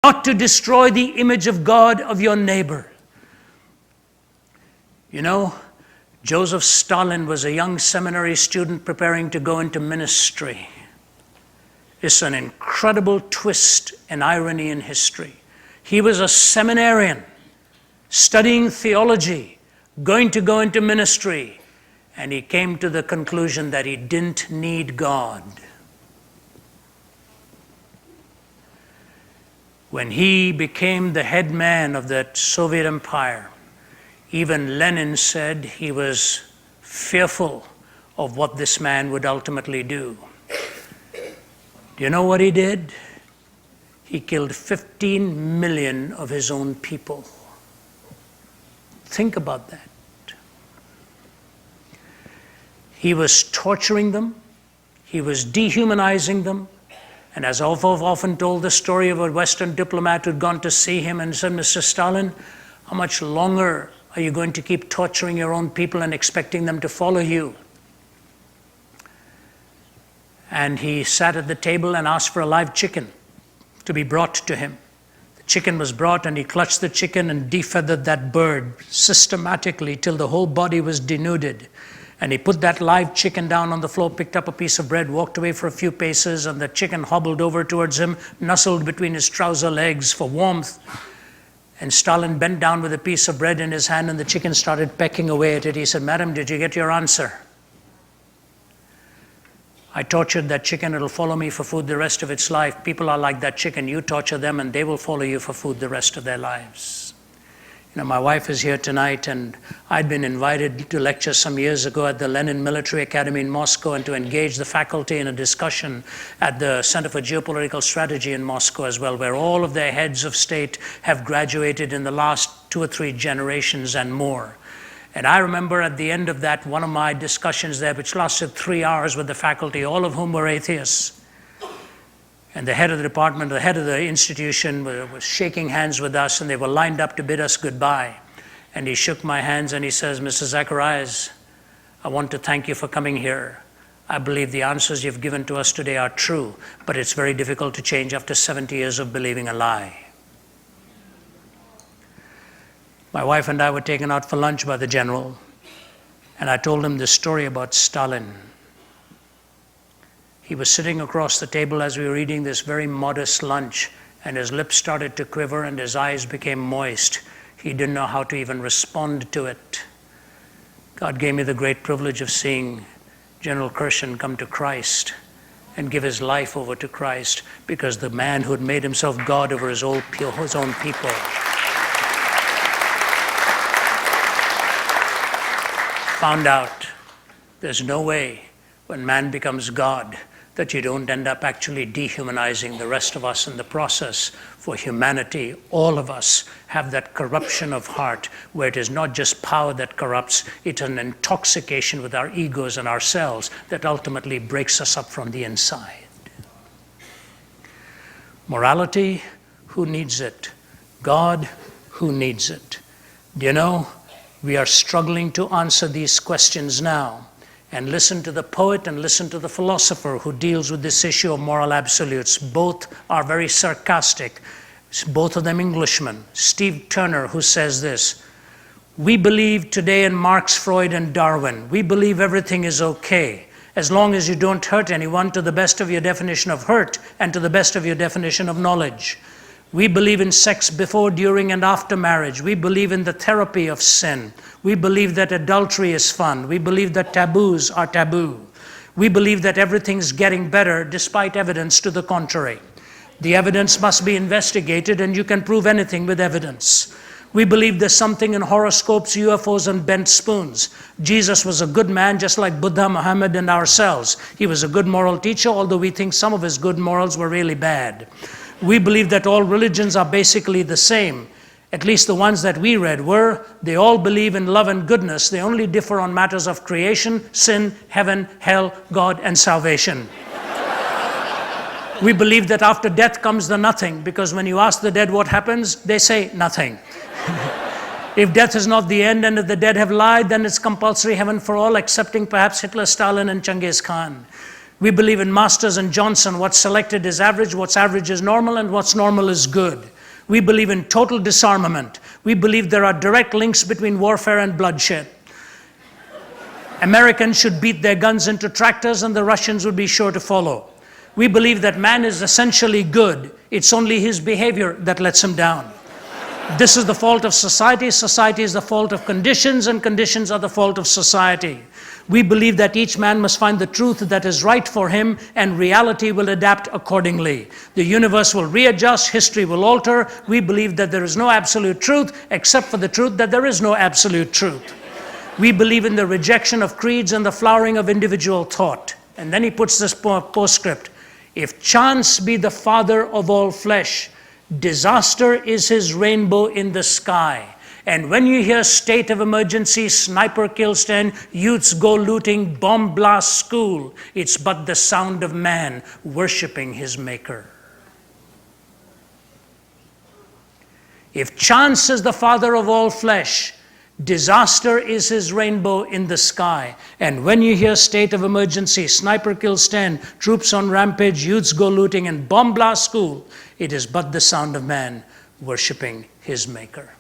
not to destroy the image of God of your neighbor. You know, Joseph Stalin was a young seminary student preparing to go into ministry. It's an incredible twist and irony in history. He was a seminarian, studying theology, going to go into ministry, and he came to the conclusion that he didn't need God. When he became the head man of the Soviet Empire, even Lenin said he was fearful of what this man would ultimately do. Do you know what he did? He killed 15 million of his own people. Think about that. He was torturing them. He was dehumanizing them. And as I've often told the story of a Western diplomat who'd gone to see him and said, Mr. Stalin, how much longer are you going to keep torturing your own people and expecting them to follow you? And he sat at the table and asked for a live chicken to be brought to him. The chicken was brought, and he clutched the chicken and defeathered that bird systematically till the whole body was denuded. And he put that live chicken down on the floor, picked up a piece of bread, walked away for a few paces, and the chicken hobbled over towards him, nestled between his trouser legs for warmth. And Stalin bent down with a piece of bread in his hand, and the chicken started pecking away at it. He said, Madam, did you get your answer? I tortured that chicken. It'll follow me for food the rest of its life. People are like that chicken. You torture them, and they will follow you for food the rest of their lives. You know, my wife is here tonight, and I'd been invited to lecture some years ago at the Lenin Military Academy in Moscow and to engage the faculty in a discussion at the Center for Geopolitical Strategy in Moscow as well, where all of their heads of state have graduated in the last 2 or 3 generations and more. And I remember at the end of that, one of my discussions there, which lasted 3 hours with the faculty, all of whom were atheists. And the head of the department, the head of the institution was shaking hands with us, and they were lined up to bid us goodbye. And he shook my hands and he says, Mr. Zacharias, I want to thank you for coming here. I believe the answers you've given to us today are true, but it's very difficult to change after 70 years of believing a lie. My wife and I were taken out for lunch by the general, and I told him this story about Stalin. He was sitting across the table as we were eating this very modest lunch, and his lips started to quiver and his eyes became moist. He didn't know how to even respond to it. God gave me the great privilege of seeing General Kirshen come to Christ and give his life over to Christ, because the man who had made himself God over his own people found out there's no way when man becomes God that you don't end up actually dehumanizing the rest of us in the process. For humanity, all of us have that corruption of heart where it is not just power that corrupts, it's an intoxication with our egos and ourselves that ultimately breaks us up from the inside. Morality, who needs it? God, who needs it? Do you know, we are struggling to answer these questions now. And listen to the poet and listen to the philosopher who deals with this issue of moral absolutes. Both are very sarcastic, both of them Englishmen. Steve Turner, who says this, we believe today in Marx, Freud, and Darwin. We believe everything is okay, as long as you don't hurt anyone to the best of your definition of hurt and to the best of your definition of knowledge. We believe in sex before, during, and after marriage. We believe in the therapy of sin. We believe that adultery is fun. We believe that taboos are taboo. We believe that everything's getting better despite evidence to the contrary. The evidence must be investigated, and you can prove anything with evidence. We believe there's something in horoscopes, UFOs, and bent spoons. Jesus was a good man, just like Buddha, Muhammad, and ourselves. He was a good moral teacher, although we think some of his good morals were really bad. We believe that all religions are basically the same. At least the ones that we read were. They all believe in love and goodness. They only differ on matters of creation, sin, heaven, hell, God, and salvation. We believe that after death comes the nothing, because when you ask the dead what happens, they say nothing. If death is not the end and if the dead have lied, then it's compulsory heaven for all, excepting perhaps Hitler, Stalin, and Genghis Khan. We believe in Masters and Johnson. What's selected is average, what's average is normal, and what's normal is good. We believe in total disarmament. We believe there are direct links between warfare and bloodshed. Americans should beat their guns into tractors and the Russians would be sure to follow. We believe that man is essentially good. It's only his behavior that lets him down. This is the fault of society. Society is the fault of conditions, and conditions are the fault of society. We believe that each man must find the truth that is right for him, and reality will adapt accordingly. The universe will readjust, history will alter. We believe that there is no absolute truth, except for the truth that there is no absolute truth. We believe in the rejection of creeds and the flowering of individual thought. And then he puts this postscript. If chance be the father of all flesh, disaster is his rainbow in the sky. And when you hear state of emergency, sniper kills 10, youths go looting, bomb blast school, it's but the sound of man worshiping his maker. If chance is the father of all flesh, disaster is his rainbow in the sky. And when you hear state of emergency, sniper kills 10, troops on rampage, youths go looting, and bomb blast school, it is but the sound of man worshiping his maker.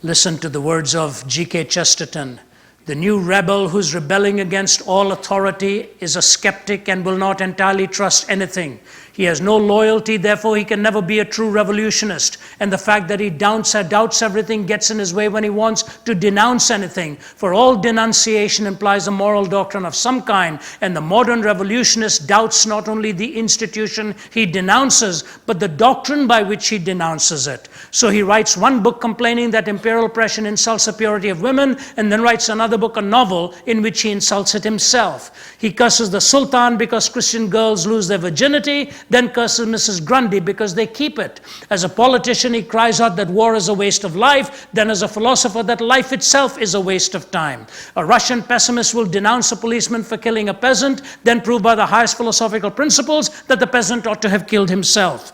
Listen to the words of G.K. Chesterton. The new rebel who's rebelling against all authority is a skeptic and will not entirely trust anything. He has no loyalty, therefore he can never be a true revolutionist. And the fact that he doubts everything gets in his way when he wants to denounce anything. For all denunciation implies a moral doctrine of some kind, and the modern revolutionist doubts not only the institution he denounces, but the doctrine by which he denounces it. So he writes one book complaining that imperial oppression insults the purity of women, and then writes another book, a novel, in which he insults it himself. He curses the Sultan because Christian girls lose their virginity, then curses Mrs. Grundy because they keep it. As a politician, he cries out that war is a waste of life, then as a philosopher that life itself is a waste of time. A Russian pessimist will denounce a policeman for killing a peasant, then prove by the highest philosophical principles that the peasant ought to have killed himself.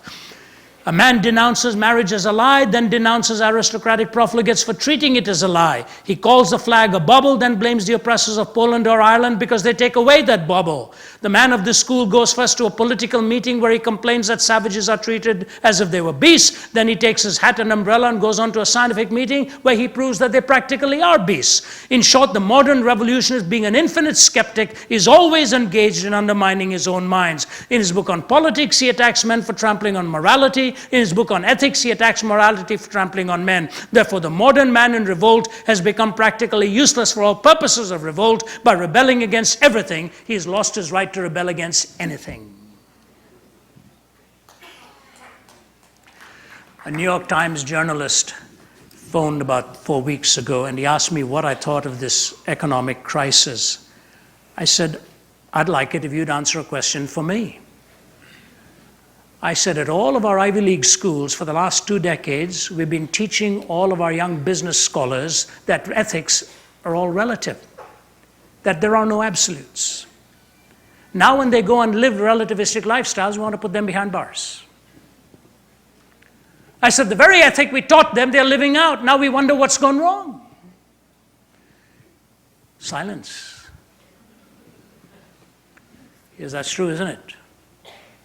A man denounces marriage as a lie, then denounces aristocratic profligates for treating it as a lie. He calls the flag a bauble, then blames the oppressors of Poland or Ireland because they take away that bauble. The man of this school goes first to a political meeting where he complains that savages are treated as if they were beasts. Then he takes his hat and umbrella and goes on to a scientific meeting where he proves that they practically are beasts. In short, the modern revolutionist, being an infinite skeptic, is always engaged in undermining his own minds. In his book on politics, he attacks men for trampling on morality. In his book on ethics, he attacks morality for trampling on men. Therefore, the modern man in revolt has become practically useless for all purposes of revolt. By rebelling against everything, he has lost his right to rebel against anything. A New York Times journalist phoned about 4 weeks ago, and he asked me what I thought of this economic crisis. I said, I'd like it if you'd answer a question for me. I said, at all of our Ivy League schools for the last 2 decades, we've been teaching all of our young business scholars that ethics are all relative, that there are no absolutes. Now when they go and live relativistic lifestyles, we want to put them behind bars. I said, the very ethic we taught them, they're living out. Now we wonder what's gone wrong. Silence. Yes, that's true, isn't it?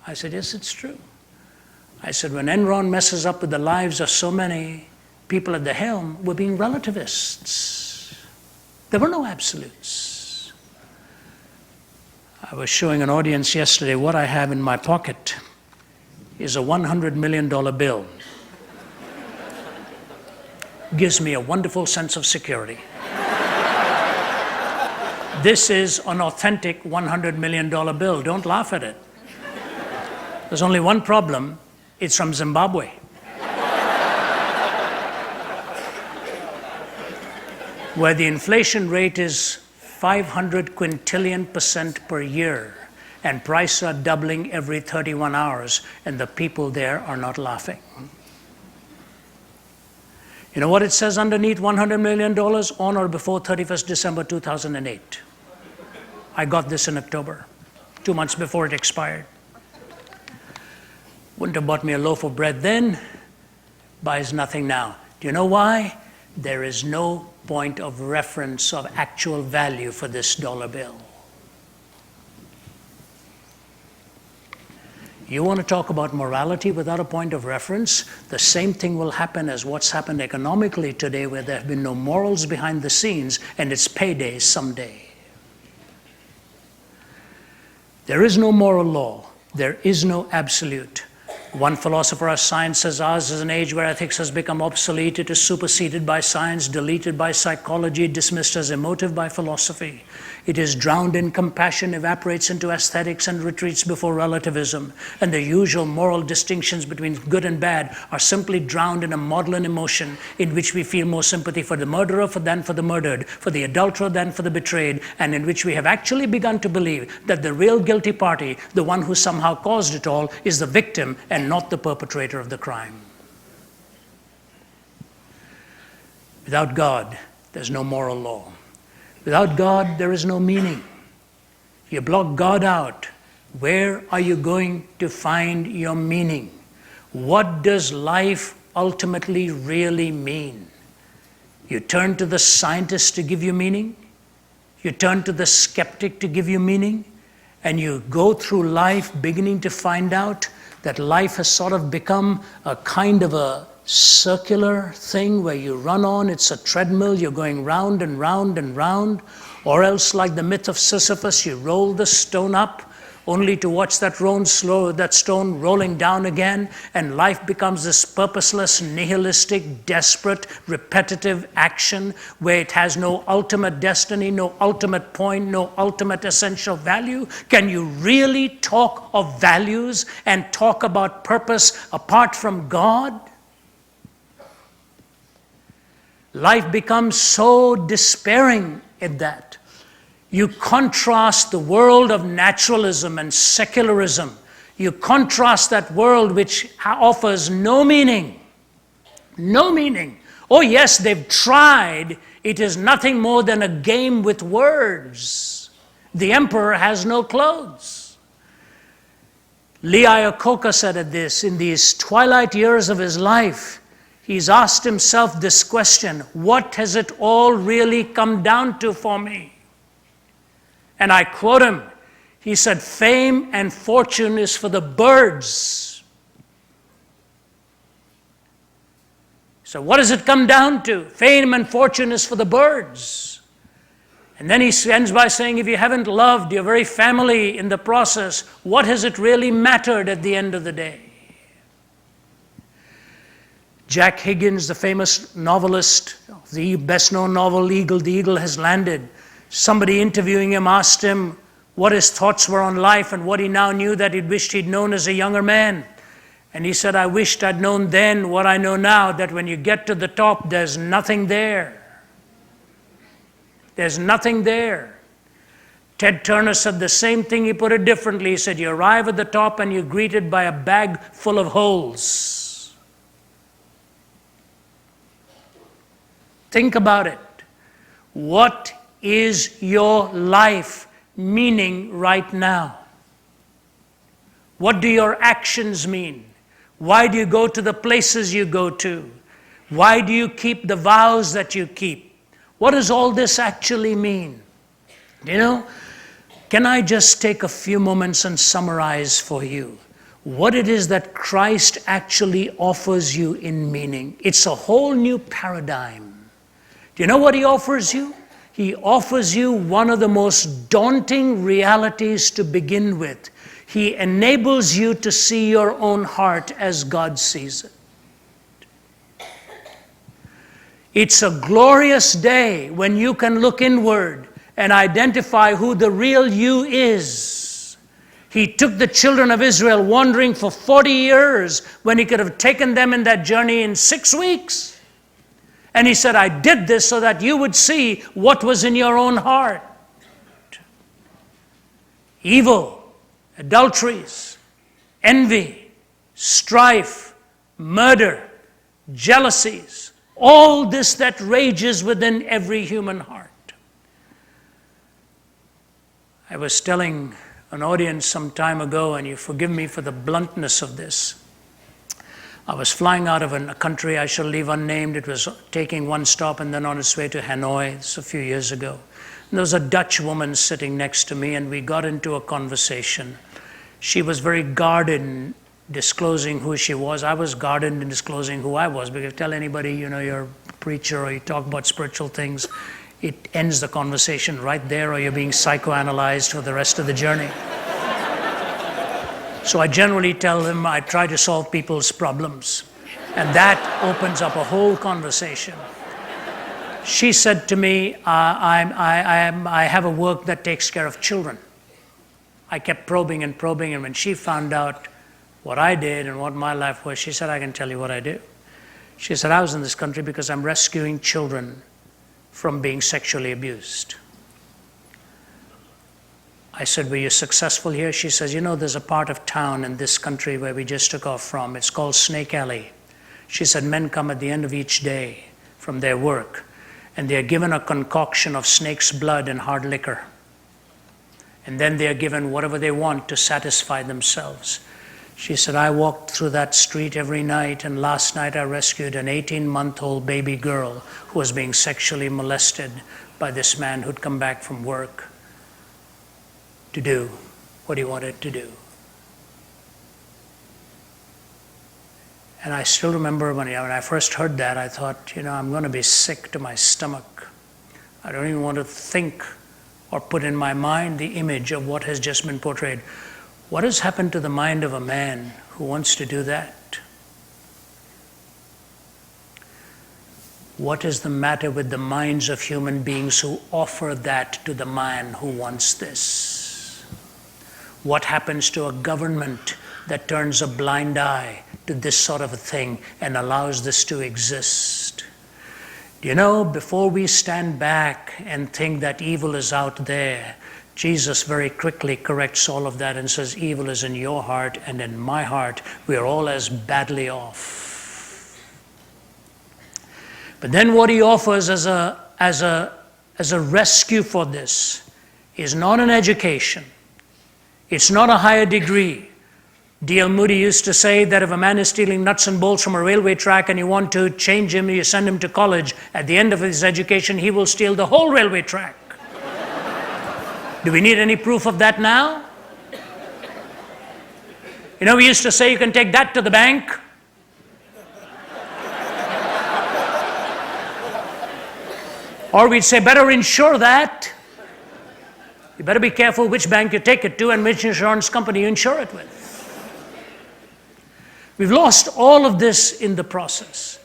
I said, yes, it's true. I said, when Enron messes up with the lives of so many people at the helm, we're being relativists. There were no absolutes. I was showing an audience yesterday what I have in my pocket is a $100 million bill. Gives me a wonderful sense of security. This is an authentic $100 million bill. Don't laugh at it. There's only one problem. It's from Zimbabwe. Where the inflation rate is 500 quintillion% per year, and prices are doubling every 31 hours, and the people there are not laughing. You know what it says underneath $100 million? On or before 31st December 2008. I got this in October, 2 months before it expired. Wouldn't have bought me a loaf of bread then, buys nothing now. Do you know why? There is no point of reference of actual value for this dollar bill. You want to talk about morality without a point of reference? The same thing will happen as what's happened economically today, where there have been no morals behind the scenes, and it's payday someday. There is no moral law. There is no absolute. One philosopher of science says ours is an age where ethics has become obsolete. It is superseded by science, deleted by psychology, dismissed as emotive by philosophy. It is drowned in compassion, evaporates into aesthetics, and retreats before relativism. And the usual moral distinctions between good and bad are simply drowned in a maudlin emotion in which we feel more sympathy for the murderer than for the murdered, for the adulterer than for the betrayed, and in which we have actually begun to believe that the real guilty party, the one who somehow caused it all, is the victim and not the perpetrator of the crime. Without God, there's no moral law. Without God, there is no meaning. You block God out, where are you going to find your meaning? What does life ultimately really mean? You turn to the scientist to give you meaning. You turn to the skeptic to give you meaning. And you go through life beginning to find out that life has sort of become a kind of a circular thing where you run on, it's a treadmill, you're going round and round and round, or else like the myth of Sisyphus, you roll the stone up only to watch that stone rolling down again, and life becomes this purposeless, nihilistic, desperate, repetitive action where it has no ultimate destiny, no ultimate point, no ultimate essential value. Can you really talk of values and talk about purpose apart from God? Life becomes so despairing in that. You contrast the world of naturalism and secularism. You contrast that world which offers no meaning. No meaning. Oh yes, they've tried. It is nothing more than a game with words. The emperor has no clothes. Lee Iacocca said this, in these twilight years of his life, he's asked himself this question: what has it all really come down to for me? And I quote him. He said, fame and fortune is for the birds. So what does it come down to? Fame and fortune is for the birds. And then he ends by saying, if you haven't loved your very family in the process, what has it really mattered at the end of the day? Jack Higgins, the famous novelist, the best-known novel, The Eagle Has Landed. Somebody interviewing him asked him what his thoughts were on life and what he now knew that he wished he'd known as a younger man. And he said, I wished I'd known then what I know now, that when you get to the top, there's nothing there. There's nothing there. Ted Turner said the same thing. He put it differently. He said, you arrive at the top and you're greeted by a bag full of holes. Think about it. What is your life meaning right now? What do your actions mean? Why do you go to the places you go to? Why do you keep the vows that you keep? What does all this actually mean? You know, can I just take a few moments and summarize for you what it is that Christ actually offers you in meaning? It's a whole new paradigm. Do you know what he offers you? He offers you one of the most daunting realities to begin with. He enables you to see your own heart as God sees it. It's a glorious day when you can look inward and identify who the real you is. He took the children of Israel wandering for 40 years when he could have taken them in that journey in 6 weeks. And he said, I did this so that you would see what was in your own heart. Evil, adulteries, envy, strife, murder, jealousies, all this that rages within every human heart. I was telling an audience some time ago, and you forgive me for the bluntness of this. I was flying out of a country I shall leave unnamed. It was taking one stop and then on its way to Hanoi. This was a few years ago. And there was a Dutch woman sitting next to me, and we got into a conversation. She was very guarded in disclosing who she was. I was guarded in disclosing who I was, because if you tell anybody, you're a preacher or you talk about spiritual things, it ends the conversation right there, or you're being psychoanalyzed for the rest of the journey. So I generally tell them I try to solve people's problems, and that opens up a whole conversation. She said to me, I have a work that takes care of children. I kept probing, and when she found out what I did and what my life was, she said, I can tell you what I do. She said, I was in this country because I'm rescuing children from being sexually abused. I said, were you successful here? She says, there's a part of town in this country where we just took off from. It's called Snake Alley. She said, men come at the end of each day from their work, and they are given a concoction of snake's blood and hard liquor. And then they are given whatever they want to satisfy themselves. She said, I walked through that street every night, and last night I rescued an 18-month-old baby girl who was being sexually molested by this man who'd come back from work to do what he wanted to do. And I still remember when I first heard that, I thought, I'm going to be sick to my stomach. I don't even want to think or put in my mind the image of what has just been portrayed. What has happened to the mind of a man who wants to do that? What is the matter with the minds of human beings who offer that to the man who wants this? What happens to a government that turns a blind eye to this sort of a thing and allows this to exist? Before we stand back and think that evil is out there, Jesus very quickly corrects all of that and says, evil is in your heart and in my heart. We are all as badly off. But then what he offers as a rescue for this is not an education. It's not a higher degree. D.L. Moody used to say that if a man is stealing nuts and bolts from a railway track and you want to change him, you send him to college, at the end of his education, he will steal the whole railway track. Do we need any proof of that now? We used to say you can take that to the bank. Or we'd say better insure that. You better be careful which bank you take it to and which insurance company you insure it with. We've lost all of this in the process.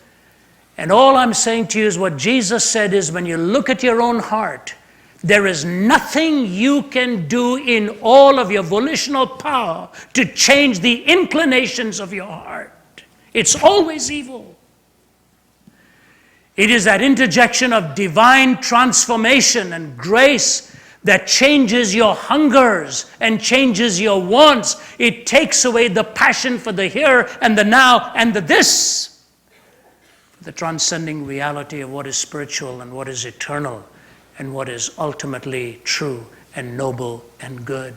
And all I'm saying to you is what Jesus said is, when you look at your own heart, there is nothing you can do in all of your volitional power to change the inclinations of your heart. It's always evil. It is that interjection of divine transformation and grace that changes your hungers and changes your wants. It takes away the passion for the here and the now and the this. The transcending reality of what is spiritual and what is eternal and what is ultimately true and noble and good.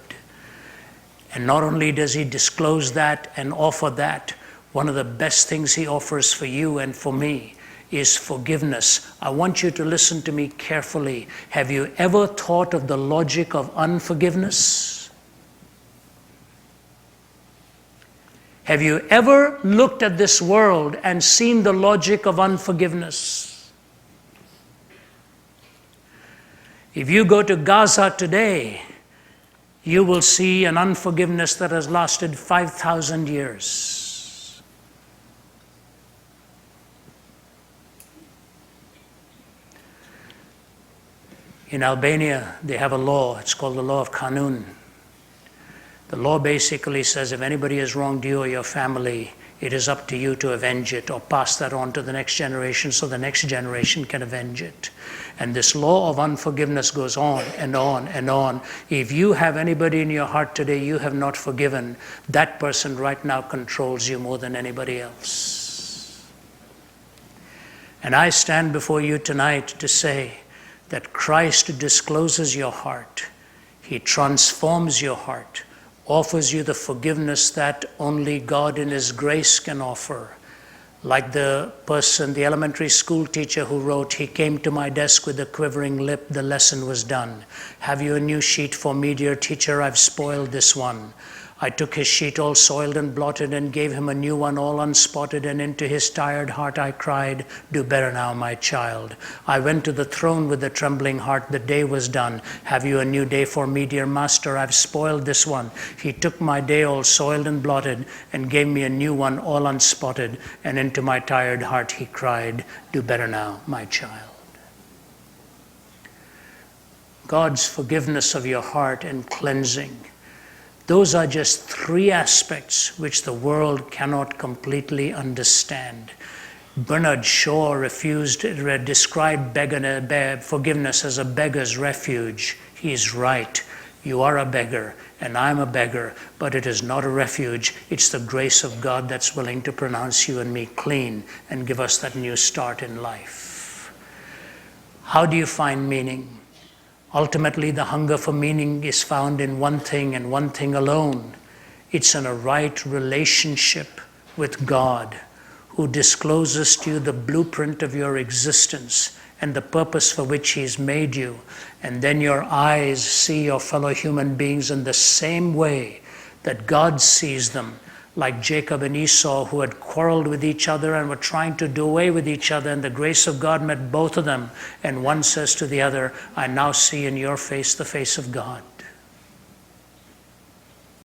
And not only does he disclose that and offer that, one of the best things he offers for you and for me is forgiveness. I want you to listen to me carefully. Have you ever thought of the logic of unforgiveness? Have you ever looked at this world and seen the logic of unforgiveness? If you go to Gaza today, you will see an unforgiveness that has lasted 5,000 years. In Albania, they have a law. It's called the law of Kanun. The law basically says if anybody has wronged you or your family, it is up to you to avenge it or pass that on to the next generation so the next generation can avenge it. And this law of unforgiveness goes on and on and on. If you have anybody in your heart today you have not forgiven, that person right now controls you more than anybody else. And I stand before you tonight to say that Christ discloses your heart. He transforms your heart, offers you the forgiveness that only God in His grace can offer. Like the person, the elementary school teacher who wrote, "He came to my desk with a quivering lip, the lesson was done. Have you a new sheet for me, dear teacher? I've spoiled this one. I took his sheet all soiled and blotted and gave him a new one all unspotted, and into his tired heart I cried, do better now, my child. I went to the throne with a trembling heart, the day was done. Have you a new day for me, dear master? I've spoiled this one. He took my day all soiled and blotted and gave me a new one all unspotted, and into my tired heart he cried, do better now, my child. God's forgiveness of your heart and cleansing. Those are just three aspects which the world cannot completely understand. Bernard Shaw described forgiveness as a beggar's refuge. He is right. You are a beggar, and I'm a beggar, but it is not a refuge. It's the grace of God that's willing to pronounce you and me clean and give us that new start in life. How do you find meaning? Ultimately, the hunger for meaning is found in one thing and one thing alone. It's in a right relationship with God, who discloses to you the blueprint of your existence and the purpose for which He's made you. And then your eyes see your fellow human beings in the same way that God sees them, like Jacob and Esau, who had quarreled with each other and were trying to do away with each other, and the grace of God met both of them, and one says to the other, I now see in your face the face of God.